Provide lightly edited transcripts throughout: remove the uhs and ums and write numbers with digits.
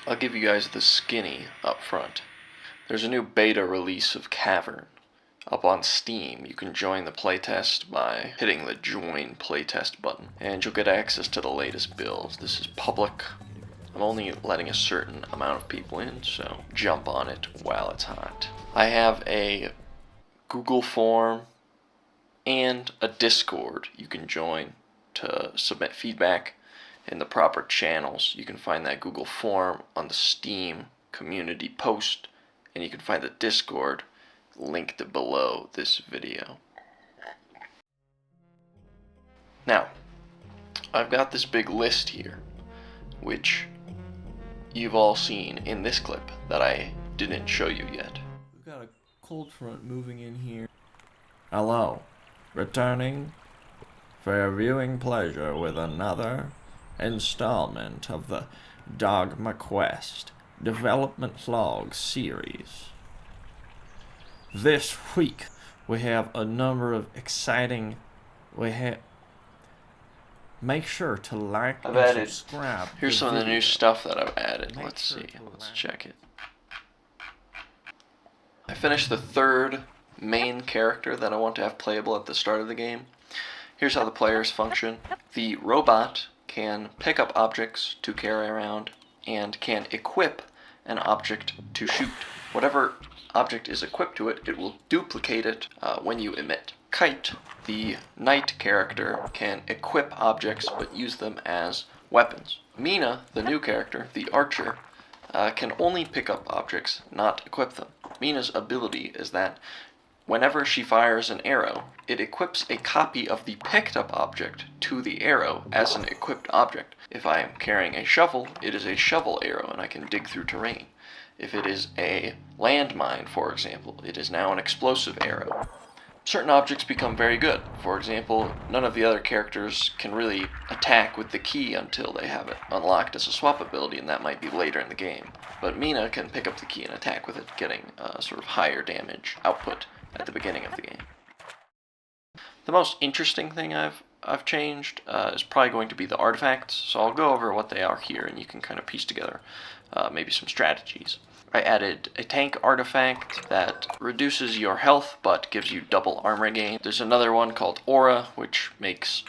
I'll give you guys the skinny up front. There's a new beta release of Cavern up on Steam. You can join the playtest by hitting the join playtest button, and you'll get access to the latest builds. This is public. I'm only letting a certain amount of people in, so jump on it while it's hot. I have a Google form and a Discord you can join to submit feedback in the proper channels. You can find that Google form on the Steam community post, and you can find the Discord linked below this video. Now, I've got this big list here, which you've all seen in this clip that I didn't show you yet. We've got a cold front moving in here. Hello, returning for your viewing pleasure with another installment of the Dogma Quest Development Log series. This week we have a number of exciting. Make sure to like and subscribe. Here's some of the new stuff that I've added. Let's see. Let's check it. I finished the third main character that I want to have playable at the start of the game. Here's how the players function. The robot can pick up objects to carry around and can equip an object to shoot. Whatever object is equipped to it, it will duplicate it when you emit. Kite, the knight character, can equip objects but use them as weapons. Mina, the new character, the archer, can only pick up objects, not equip them. Mina's ability is that whenever she fires an arrow, it equips a copy of the picked up object to the arrow as an equipped object. If I am carrying a shovel, it is a shovel arrow and I can dig through terrain. If it is a landmine, for example, it is now an explosive arrow. Certain objects become very good. For example, none of the other characters can really attack with the key until they have it unlocked as a swap ability, and that might be later in the game. But Mina can pick up the key and attack with it, getting sort of higher damage output at the beginning of the game. The most interesting thing I've changed is probably going to be the artifacts, so I'll go over what they are here and you can kind of piece together maybe some strategies. I added a tank artifact that reduces your health but gives you double armor gain. There's another one called Aura, which makes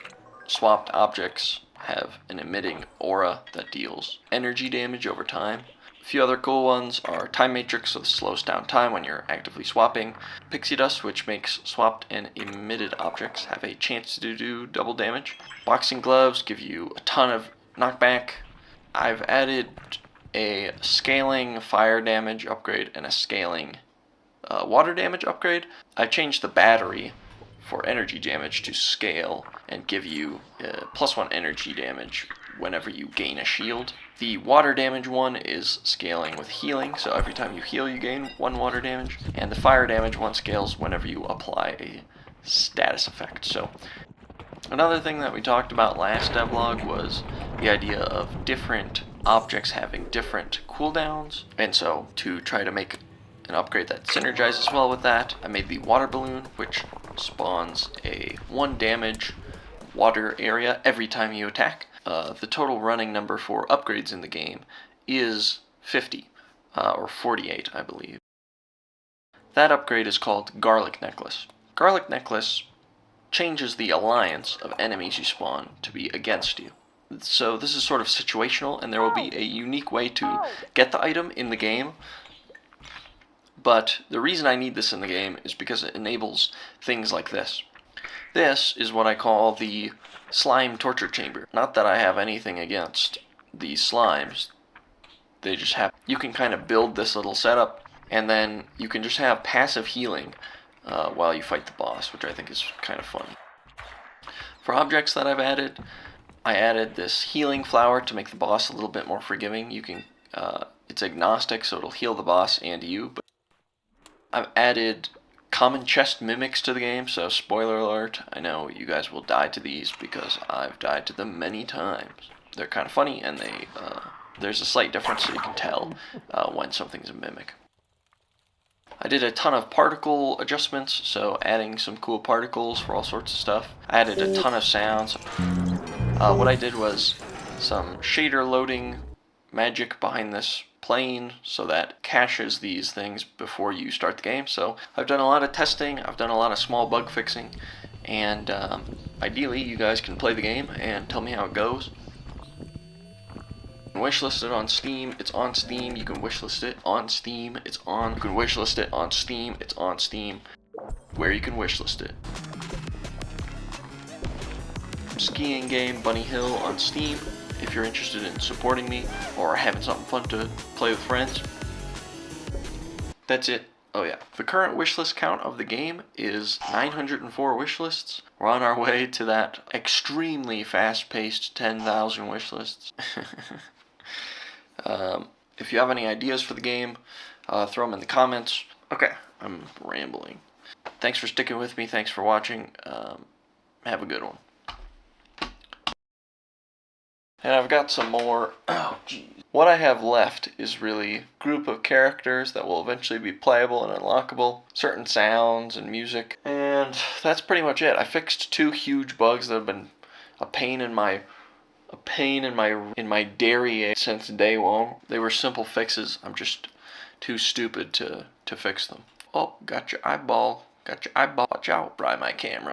swapped objects have an emitting aura that deals energy damage over time. A few other cool ones are Time Matrix, so this slows down time when you're actively swapping. Pixie Dust, which makes swapped and emitted objects have a chance to do double damage. Boxing Gloves give you a ton of knockback. I've added a scaling fire damage upgrade and a scaling water damage upgrade. I changed the battery for energy damage to scale and give you +1 energy damage whenever you gain a shield. The water damage one is scaling with healing, so every time you heal you gain 1 water damage. And the fire damage one scales whenever you apply a status effect. So another thing that we talked about last devlog was the idea of different objects having different cooldowns, and so to try to make an upgrade that synergizes well with that, I made the water balloon, which spawns a 1 damage water area every time you attack. The total running number for upgrades in the game is 50, or 48 I believe. That upgrade is called Garlic Necklace. Garlic Necklace changes the alliance of enemies you spawn to be against you. So this is sort of situational, and there will be a unique way to get the item in the game. But the reason I need this in the game is because it enables things like this. This is what I call the slime torture chamber. Not that I have anything against these slimes. They just have... You can kind of build this little setup, and then you can just have passive healing while you fight the boss, which I think is kind of funny. For objects that I've added, I added this healing flower to make the boss a little bit more forgiving. You can, it's agnostic, so it'll heal the boss and you. But I've added common chest mimics to the game, so spoiler alert, I know you guys will die to these because I've died to them many times. They're kind of funny, and there's a slight difference so you can tell when something's a mimic. I did a ton of particle adjustments, so adding some cool particles for all sorts of stuff. I added a ton of sounds. What I did was some shader loading magic behind this plane so that caches these things before you start the game. So I've done a lot of testing, I've done a lot of small bug fixing, and ideally you guys can play the game and tell me how it goes. Wishlist it on Steam, it's on Steam, you can wishlist it on Steam, you can wishlist it on Steam, it's on Steam, where you can wishlist it. Skiing game Bunny Hill on Steam, if you're interested in supporting me or having something fun to play with friends. That's it. Oh yeah, the current wishlist count of the game is 904 wishlists. We're on our way to that extremely fast-paced 10,000 wishlists. If you have any ideas for the game, throw them in the comments. Okay, I'm rambling. Thanks for sticking with me. Thanks for watching. Have a good one. And I've got some more. Oh, geez. What I have left is really a group of characters that will eventually be playable and unlockable, certain sounds and music, and that's pretty much it. I fixed 2 huge bugs that have been a pain in my dairy since day one. They were simple fixes. I'm just too stupid to fix them. Oh, got your eyeball. Watch out, Bry my camera.